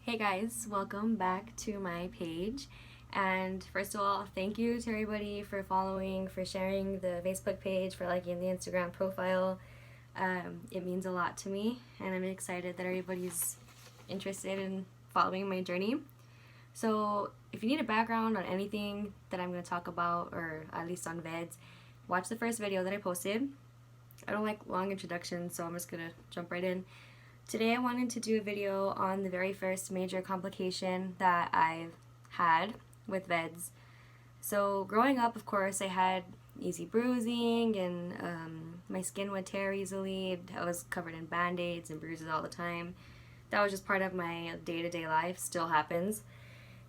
Hey guys, welcome back to my page. And first of all, thank you to everybody for following, for sharing the Facebook page, for liking the Instagram profile. It means a lot to me, and I'm excited that everybody's interested in following my journey. So, if you need a background on anything that I'm going to talk about, or at least on vEDS, watch the first video that I posted. I don't like long introductions, so I'm just going to jump right in. Today I wanted to do a video on the very first major complication that I've had with vEDS. So growing up, of course, I had easy bruising and my skin would tear easily. I was covered in band-aids and bruises all the time. That was just part of my day-to-day life, still happens.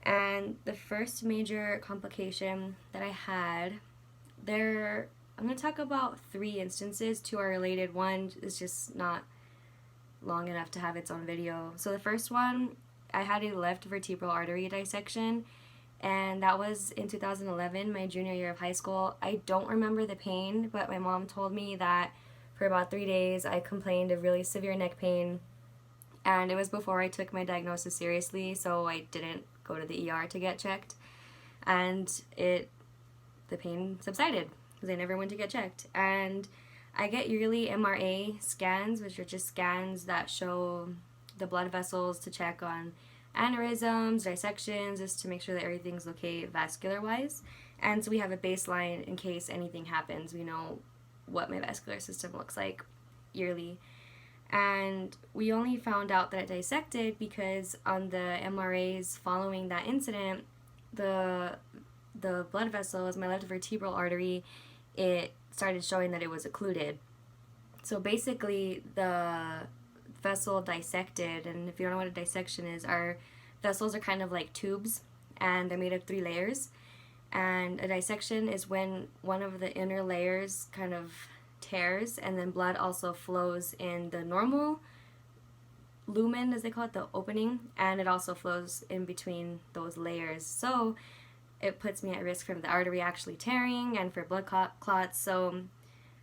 And the first major complication that I had, I'm going to talk about 3 instances. 2 are related. One is just not long enough to have its own video. So the first one, I had a left vertebral artery dissection, and that was in 2011, my junior year of high school. I don't remember the pain, but my mom told me that for about 3 days I complained of really severe neck pain, and it was before I took my diagnosis seriously, so I didn't go to the ER to get checked, and the pain subsided because I never went to get checked. And I get yearly MRA scans, which are just scans that show the blood vessels to check on aneurysms, dissections, just to make sure that everything's okay vascular-wise. And so we have a baseline in case anything happens. We know what my vascular system looks like yearly. And we only found out that it dissected because on the MRAs following that incident, the blood vessels, my left vertebral artery, it started showing that it was occluded. So basically the vessel dissected, and if you don't know what a dissection is, our vessels are kind of like tubes and they're made of 3 layers. And a dissection is when one of the inner layers kind of tears and then blood also flows in the normal lumen, as they call it, the opening, and it also flows in between those layers. So it puts me at risk from the artery actually tearing and for blood clots. So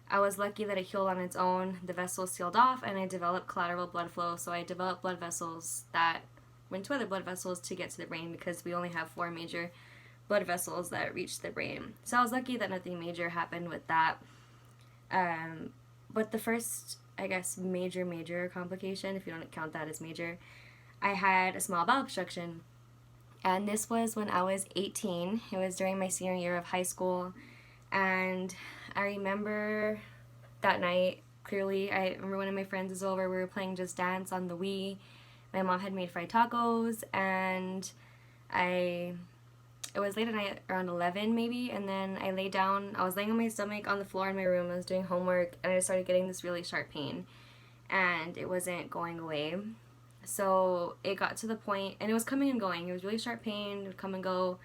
I was lucky that it healed on its own. The vessel sealed off and I developed collateral blood flow. So I developed blood vessels that went to other blood vessels to get to the brain, because we only have 4 major blood vessels that reach the brain. So I was lucky that nothing major happened with that. But the first, I guess, major complication, if you don't count that as major, I had a small bowel obstruction. And this was when I was 18. It was during my senior year of high school. And I remember that night clearly. I remember one of my friends was over. We were playing Just Dance on the Wii. My mom had made fried tacos. And it was late at night, around 11 maybe. And then I lay down. I was laying on my stomach on the floor in my room. I was doing homework. And I started getting this really sharp pain. And it wasn't going away. So it got to the point, and it was coming and going. It was really sharp pain, it would come and go.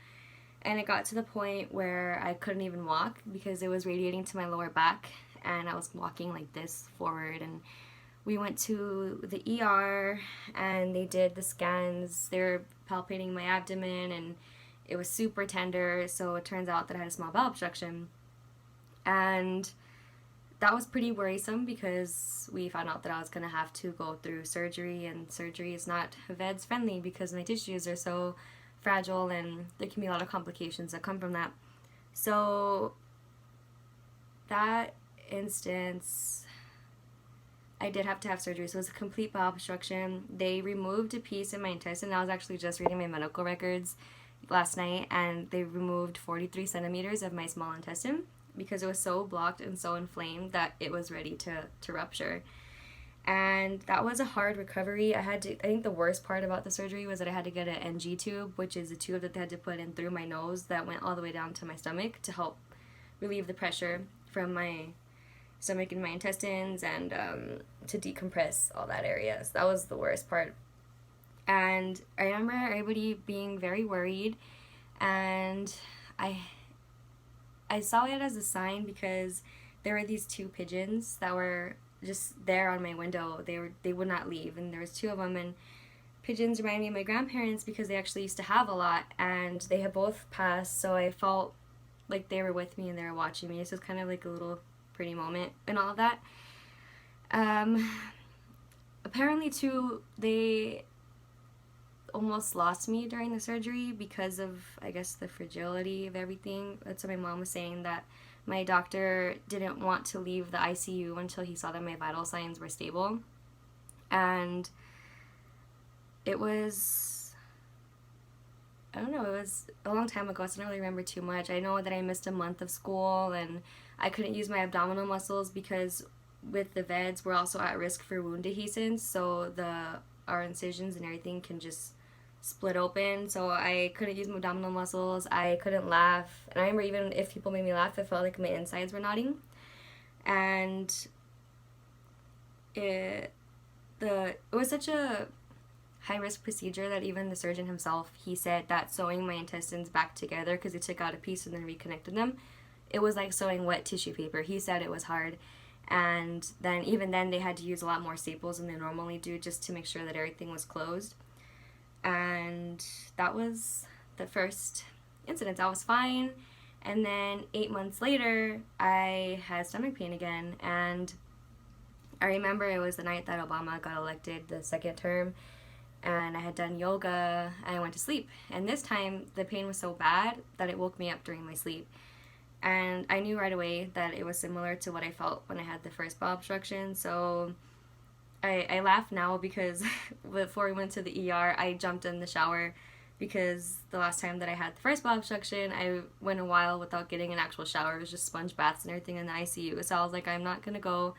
And it got to the point where I couldn't even walk because it was radiating to my lower back. And I was walking like this forward. And we went to the ER and they did the scans. They were palpating my abdomen and it was super tender. So it turns out that I had a small bowel obstruction. And that was pretty worrisome because we found out that I was going to have to go through surgery, and surgery is not vEDS friendly because my tissues are so fragile and there can be a lot of complications that come from that. So that instance, I did have to have surgery. So it was a complete bowel obstruction. They removed a piece in my intestine. I was actually just reading my medical records last night, and they removed 43 centimeters of my small intestine because it was so blocked and so inflamed that it was ready to rupture. And that was a hard recovery. I think the worst part about the surgery was that I had to get an NG tube, which is a tube that they had to put in through my nose that went all the way down to my stomach to help relieve the pressure from my stomach and my intestines, and to decompress all that area. So that was the worst part. And I remember everybody being very worried, and I saw it as a sign because there were these 2 pigeons that were just there on my window. They would not leave, and there was 2 of them, and pigeons remind me of my grandparents because they actually used to have a lot, and they have both passed, so I felt like they were with me and they were watching me. So it's kind of like a little pretty moment and all of that. Apparently too, they almost lost me during the surgery because of, I guess, the fragility of everything. That's what my mom was saying, that my doctor didn't want to leave the ICU until he saw that my vital signs were stable. And it was, I don't know, it was a long time ago, so I don't really remember too much. I know that I missed a month of school, and I couldn't use my abdominal muscles because with the vEDS, we're also at risk for wound adhesence, so our incisions and everything can just split open. So I couldn't use my abdominal muscles, I couldn't laugh, and I remember even if people made me laugh, I felt like my insides were nodding. And it was such a high-risk procedure that even the surgeon himself, he said that sewing my intestines back together, because he took out a piece and then reconnected them, it was like sewing wet tissue paper. He said it was hard. And then even then they had to use a lot more staples than they normally do just to make sure that everything was closed. And that was the first incident. I was fine. And then 8 months later, I had stomach pain again. And I remember it was the night that Obama got elected, the second term, and I had done yoga and I went to sleep. And this time the pain was so bad that it woke me up during my sleep. And I knew right away that it was similar to what I felt when I had the first bowel obstruction. So I laugh now because before we went to the ER, I jumped in the shower because the last time that I had the first bowel obstruction, I went a while without getting an actual shower. It was just sponge baths and everything in the ICU. So I was like, I'm not going to go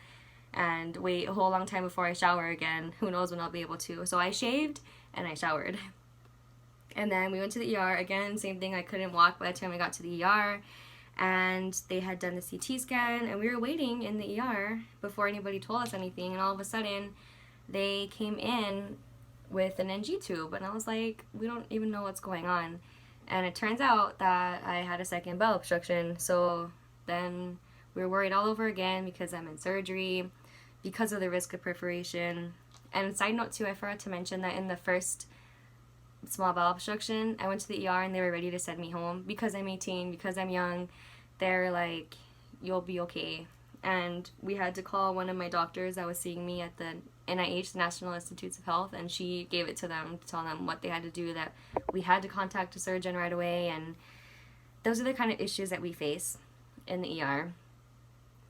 and wait a whole long time before I shower again. Who knows when I'll be able to. So I shaved and I showered. And then we went to the ER. Again, same thing. I couldn't walk by the time I got to the ER. And they had done the CT scan, and we were waiting in the ER before anybody told us anything, and all of a sudden they came in with an NG tube, and I was like, we don't even know what's going on. And it turns out that I had a second bowel obstruction. So then we were worried all over again because I'm in surgery, because of the risk of perforation. And side note too, I forgot to mention that in the first small bowel obstruction, I went to the ER and they were ready to send me home because I'm 18, because I'm young. They're like, you'll be okay. And we had to call one of my doctors that was seeing me at the NIH, the National Institutes of Health, and she gave it to them to tell them what they had to do, that we had to contact a surgeon right away. And those are the kind of issues that we face in the ER.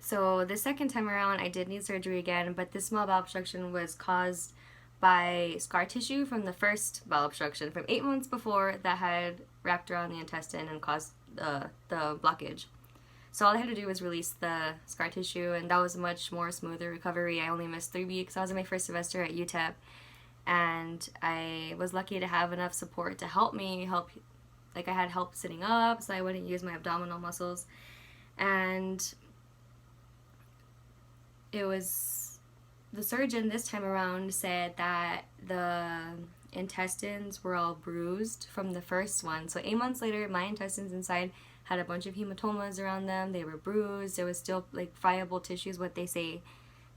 So the second time around, I did need surgery again, but this small bowel obstruction was caused by scar tissue from the first bowel obstruction from 8 months before that had wrapped around the intestine and caused the blockage. So all I had to do was release the scar tissue, and that was a much more smoother recovery. I only missed 3 weeks. I was in my first semester at UTEP, and I was lucky to have enough support to help me, like I had help sitting up so I wouldn't use my abdominal muscles. And it was, the surgeon this time around said that the intestines were all bruised from the first one. So 8 months later, my intestines inside had a bunch of hematomas around them. They were bruised. There was still like friable tissues, what they say.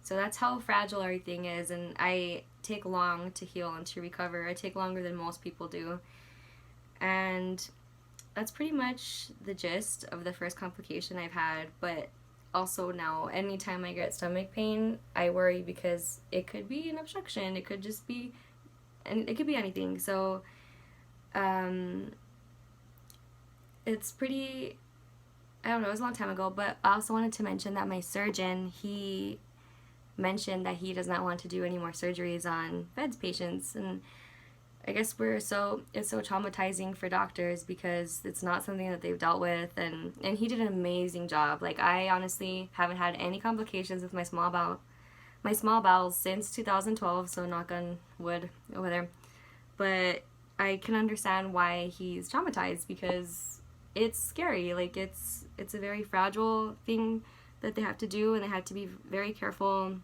So that's how fragile everything is, and I take long to heal and to recover. I take longer than most people do. And that's pretty much the gist of the first complication I've had. But also now, anytime I get stomach pain, I worry because it could be an obstruction. It could just be, and it could be anything. So it's pretty, I don't know, it was a long time ago, but I also wanted to mention that my surgeon, he mentioned that he does not want to do any more surgeries on vEDS patients. And I guess it's so traumatizing for doctors because it's not something that they've dealt with, and he did an amazing job. Like, I honestly haven't had any complications with my small bowels since 2012, so knock on wood over there. But I can understand why he's traumatized because it's scary. Like, it's a very fragile thing that they have to do, and they have to be very careful.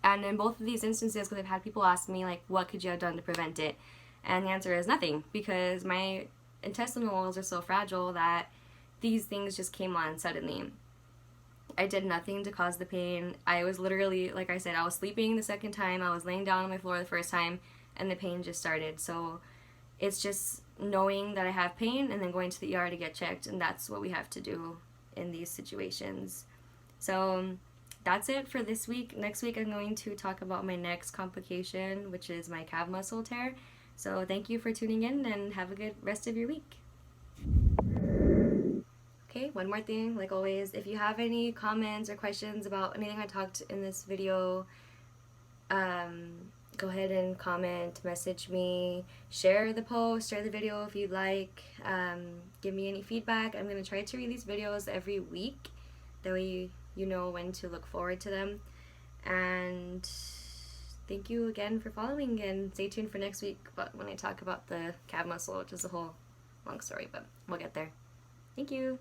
And in both of these instances, because I've had people ask me, like, what could you have done to prevent it? And the answer is nothing, because my intestinal walls are so fragile that these things just came on suddenly. I did nothing to cause the pain. I was literally, like I said, I was sleeping the second time, I was laying down on my floor the first time, and the pain just started. So it's just knowing that I have pain and then going to the ER to get checked, and that's what we have to do in these situations. So that's it for this week. Next week I'm going to talk about my next complication, which is my calf muscle tear, So thank you for tuning in, and have a good rest of your week. Okay, one more thing, like always, if you have any comments or questions about anything I talked in this video, go ahead and comment, message me, share the post, share the video if you'd like, give me any feedback. I'm going to try to read these videos every week, that way you know when to look forward to them. And thank you again for following, and stay tuned for next week when I talk about the calf muscle, which is a whole long story, but we'll get there. Thank you.